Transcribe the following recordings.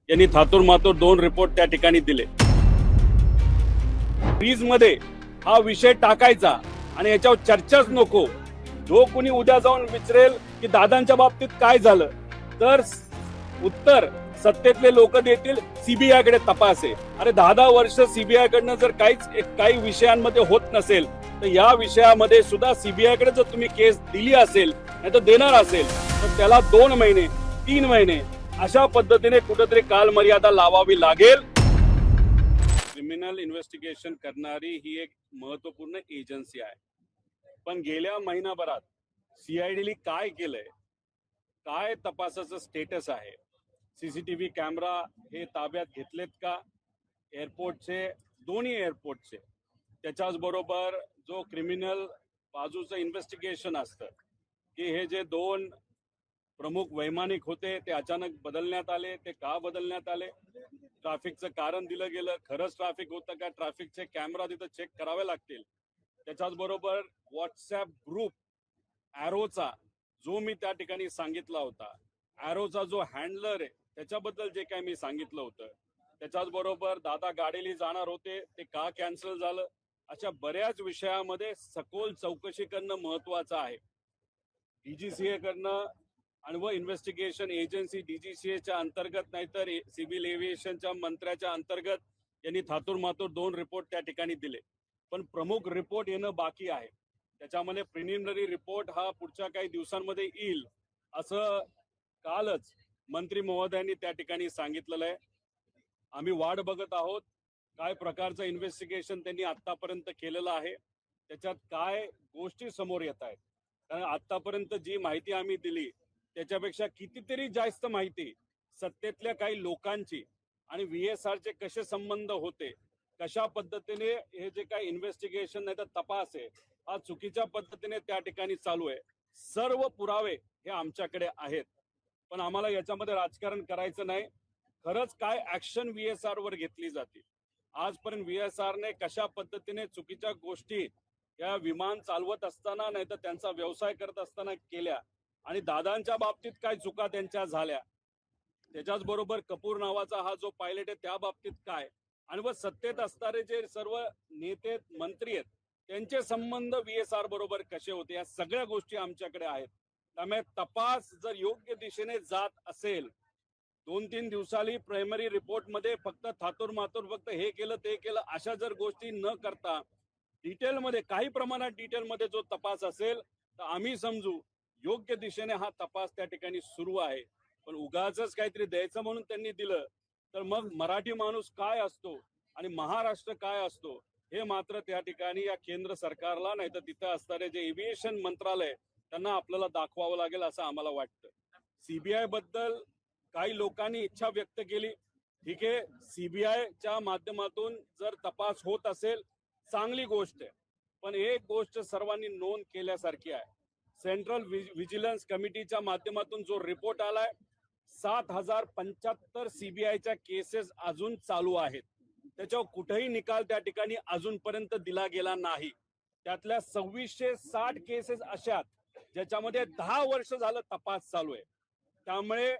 यांनी थातूर मातूर 2 रिपोर्ट त्या ठिकाणी दिले। फ्रीज मध्ये हा विषय टाकायचा आणि याच्यावर चर्चाच नको। जो कोणी उद्या जाऊन विचारेल की दादांच्या बाबतीत काय झालं, तर उत्तर सत्तेतले लोक देतील, सीबीआय कडे तपास आहे। अरे 10 वर्ष सीबीआय कडनं जर काही विषयांमध्ये होत नसेल, तर या विषयामध्ये सुद्धा सीबीआय कडे जर तुम्ही केस दिली असेल नाही तर देणार असेल, तर त्याला 2 महिने 3 महिने अशा पद्धतीने कुठेतरी कालमर्यादा लावावी लागेल। क्रिमिनल इन्व्हेस्टिगेशन करणारी ही एक महत्वपूर्ण एजन्सी आहे, पण गेल्या महिनाभरात सीआयडीने काय केलंय, काय तपासाचं स्टेटस आहे, सीसीटीव्ही कॅमेरा हे ताब्यात घेतलेत का, एअरपोर्टचे दोन्ही एअरपोर्टचे, त्याच्याच बरोबर जो क्रिमिनल बाजूचं इन्व्हेस्टिगेशन असतं की हे जे 2 प्रमुख वैमानिक होते ते अचानक बदलण्यात आले, ते का बदलण्यात आले, ट्रॅफिकचं कारण दिलं गेलं, खरंच ट्रॅफिक होतं का, ट्रॅफिकचे कॅमेरा तिथं चेक करावे लागतील। त्याच्याच बरोबर व्हॉट्सअप ग्रुप ॲरोचा जो मी त्या ठिकाणी सांगितला होता, ॲरोचा जो हँडलर आहे त्याच्याबद्दल जे काही मी सांगितलं होतं, त्याच्याच बरोबर दादा गाडीली जाणार होते ते का कॅन्सल झालं, अशा बऱ्याच विषयामध्ये सखोल चौकशी करणं महत्वाचं आहे। डीजीसीए करणं आणि व इन्व्हेस्टिगेशन एजन्सी डीजीसीएच्या अंतर्गत नाहीतर सिव्हिल एव्हिएशनच्या मंत्र्याच्या अंतर्गत यांनी थातूर मातूर 2 रिपोर्ट त्या ठिकाणी दिले, पण प्रमुख रिपोर्ट येणं बाकी आहे। त्याच्यामध्ये प्रिलिमिनरी रिपोर्ट हा पुढच्या काही दिवसांमध्ये येईल असं कालच मंत्री महोदयांनी त्या ठिकाणी सांगितलेलं आहे। आम्ही वाट बघत आहोत काय प्रकारचं इन्व्हेस्टिगेशन त्यांनी आतापर्यंत केलेलं आहे, त्याच्यात काय गोष्टी समोर येत आहेत। कारण आतापर्यंत जी माहिती आम्ही दिली त्याच्यापेक्षा कितीतरी जास्त माहिती सत्तेतल्या काही लोकांची आणि व्हीएसआरचे कसे संबंध होते, कशा पद्धतीने हे जे काही इन्व्हेस्टिगेशन नाही तर तपास आहे हा चुकीच्या पद्धतीने त्या ठिकाणी चालू आहे, सर्व पुरावे हे आमच्याकडे आहेत। पण आम्हाला याच्यामध्ये राजकारण करायचं नाही, खरंच काय ऍक्शन व्हीएसआर वर घेतली जाते। आजपर्यंत व्हीएसआर ने कशा पद्धतीने चुकीच्या गोष्टी या विमान चालवत असताना नाही तर त्यांचा व्यवसाय करत असताना केल्या आणि दादांच्या बाबतीत काय चुका त्यांच्या झाल्या, त्याच्याच बरोबर कपूर नावाचा हा जो पायलट आहे त्या बाबतीत काय, आणि व सत्तेत असणारे जे सर्व नेते मंत्री आहेत त्यांचे संबंध व्हीएसआर बरोबर कसे होते, या सगळ्या गोष्टी आमच्याकडे आहेत। त्यामुळे तपास जर योग्य दिशेने जात असेल, 2-3 दिवसांनी प्रायमरी रिपोर्ट मध्ये फक्त थातूर मातूर फक्त हे केलं ते केलं अशा जर गोष्टी न करता डिटेलमध्ये काही प्रमाणात डिटेलमध्ये जो तपास असेल तर आम्ही समजू योग्य दिशेने हा तपास त्या ठिकाणी सुरू आहे। पण उगाचच काहीतरी द्यायचं म्हणून त्यांनी दिलं तर मग मराठी माणूस काय असतो आणि महाराष्ट्र काय असतो हे मात्र त्या ठिकाणी या केंद्र सरकारला नाही तर तिथं असणारे जे एव्हिएशन मंत्रालय त्यांना आपल्याला दाखवावं लागेल असं आम्हाला वाटतं। सीबीआय बद्दल काही लोकांनी इच्छा व्यक्त केली, ठीक आहे, सीबीआयच्या माध्यमातून जर तपास होत असेल चांगली गोष्ट आहे, पण एक गोष्ट सर्वांनी नोंद केल्यासारखी आहे, सेंट्रल व्हिजिलन्स कमिटीच्या माध्यमातून जो रिपोर्ट आलाय 7075 सीबीआयच्या केसेस अजून चालू आहेत, त्याच्यावर कुठेही निकाल त्या ठिकाणी अजूनपर्यंत दिला गेला नाही। त्यातल्या 2660 केसेस अशा ज्याच्यामध्ये 10 वर्ष झालं तपास चालू आहे। त्यामुळे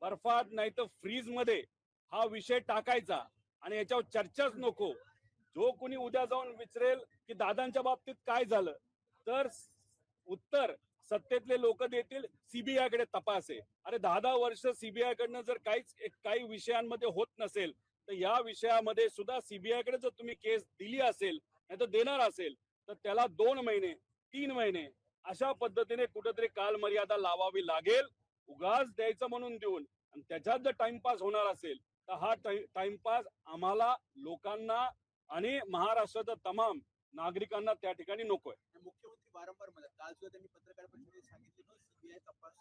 बर्फात नाही तर फ्रीज मध्ये हा विषय टाकायचा आणि याच्यावर चर्चाच नको। जो कोणी उद्या जाऊन विचारेल की दादांच्या बाबतीत काय झालं, तर उत्तर सत्तेतले लोक देतील, सीबीआय कडे तपास आहे। अरे 10 वर्ष सीबीआय कडनं जर काही विषयांमध्ये होत नसेल, तर या विषयामध्ये सुद्धा सीबीआय कडे जर तुम्ही केस दिली असेल नाही तर देणार असेल, तर त्याला 2 महिने 3 महिने अशा पद्धतीने कुठेतरी कालमर्यादा लावावी लागेल। उगाच द्यायचं म्हणून देऊन आणि त्याच्यात जर टाइमपास होणार असेल तर हा टाइमपास आम्हाला लोकांना आणि महाराष्ट्राच्या तमाम नागरिकांना त्या ठिकाणी नकोय। मुख्यमंत्री वारंवार म्हणतात, काल सुद्धा त्यांनी पत्रकार परिषदेत सांगितलं सीबीआय तपास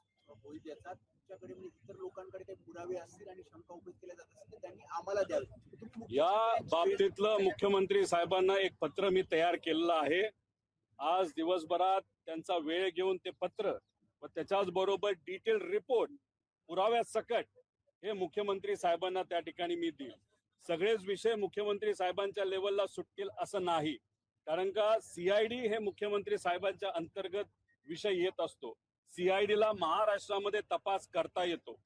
होईल, याचा तुमच्याकडे म्हणजे इतर लोकांकडे काही पुरावे असतील आणि शंका उपस्थित केल्या जात असतील तर त्यांनी आम्हाला द्यावे। या बाबतीतलं मुख्यमंत्री साहेबांना एक पत्र मी तयार केलेलं आहे। आज दिवसभरात त्यांचा वेळ घेऊन ते पत्र व त्याच्याच बरोबर डिटेल रिपोर्ट पुराव्या सकट हे मुख्यमंत्री साहेबांना त्या ठिकाणी मी देईल। सगळेच विषय मुख्यमंत्री साहेबांच्या लेवलला सुटतील असं नाही, कारण का सीआयडी हे मुख्यमंत्री साहेबांच्या अंतर्गत विषय येत असतो। सीआयडीला महाराष्ट्रामध्ये तपास करता येतो,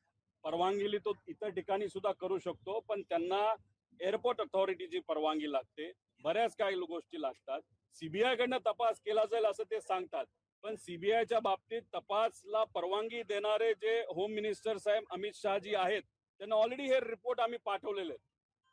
परवानगी तो इतर ठिकाणी सुद्धा करू शकतो, पण त्यांना एअरपोर्ट अथॉरिटीची परवानगी लागते, बऱ्याच काही गोष्टी लागतात. सीबीआय कडनं तपास केला जाईल असं ते सांगतात, पण सीबीआयच्या बाबतीत तपासला परवानगी देणारे जे होम मिनिस्टर साहेब अमित शहाजी आहेत, त्यांना ऑलरेडी हे रिपोर्ट आम्ही पाठवलेले आहेत.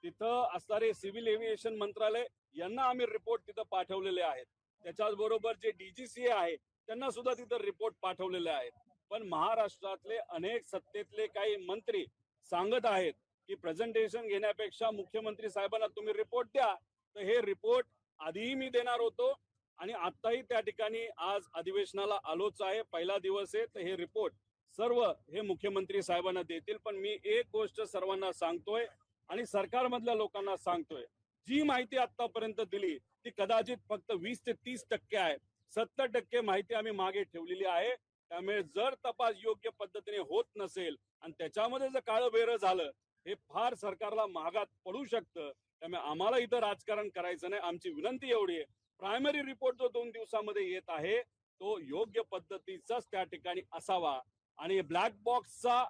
तिथं असणारे सिव्हिल एव्हिएशन मंत्रालय यांना आम्ही रिपोर्ट तिथं पाठवलेले आहेत. त्याच्याच बरोबर जे DGCA आहे त्यांना सुद्धा तिथं रिपोर्ट पाठवलेले आहेत. पण महाराष्ट्रातले अनेक सत्तेतले काही मंत्री सांगत आहेत की प्रेझेंटेशन घेण्यापेक्षा मुख्यमंत्री साहेबांना तुम्ही रिपोर्ट द्या. तर हे रिपोर्ट आधीही मी देणार होतो आणि आताही त्या ठिकाणी आज अधिवेशनाला आलोच आहे, पहिला दिवस आहे. तर हे रिपोर्ट सर्व हे मुख्यमंत्री साहेबांना देतील. पण मी एक गोष्ट सर्वांना सांगतोय आणि सरकारमधल्या लोकांना सांगतोय, जी माहिती आतापर्यंत दिली ती कदाचित फक्त 20 ते 30% आहे. 70% माहिती आम्ही मागे ठेवलेली आहे. त्यामुळे जर तपास योग्य पद्धतीने होत नसेल आणि त्याच्यामध्ये जर काळं बेरं झालं, हे फार सरकारला महागात पडू शकतं. त्यामुळे आम्हाला इथं राजकारण करायचं नाही. आमची विनंती एवढी आहे, प्रायमरी रिपोर्ट जो 2 दिवसामध्ये येत आहे तो योग्य पद्धतीचाच त्या ठिकाणी असावा. आणि ब्लॅक बॉक्सचा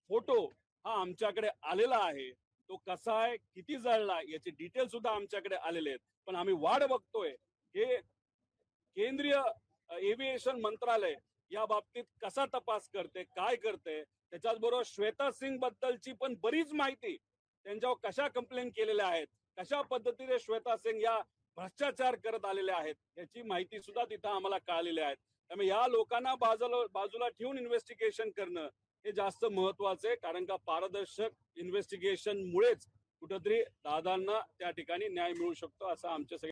फोटो हा आमच्याकडे आलेला आहे, तो कसा आहे, किती जळला, याचे डिटेल सुद्धा आमच्याकडे आलेले आहेत. पण आम्ही वाट बघतोय हे केंद्रीय एव्हिएशन मंत्रालय या बाबतीत कसा तपास करते, काय करते. त्याच्याच बरोबर श्वेता सिंग बद्दलची पण बरीच माहिती, त्यांच्यावर कशा कंप्लेंट केलेल्या आहेत, कशा पद्धतीने श्वेता सिंग या भ्रष्टाचार करत आलेल्या आहेत, याची माहिती सुद्धा तिथं आम्हाला कळालेली आहे. त्यामुळे या लोकांना बाजूला ठेवून इन्व्हेस्टिगेशन करणं हे जास्त महत्वाचं आहे. कारण का पारदर्शक इन्व्हेस्टिगेशन मुळेच कुठेतरी दादांना त्या ठिकाणी न्याय मिळू शकतो असं आमच्या सगळ्या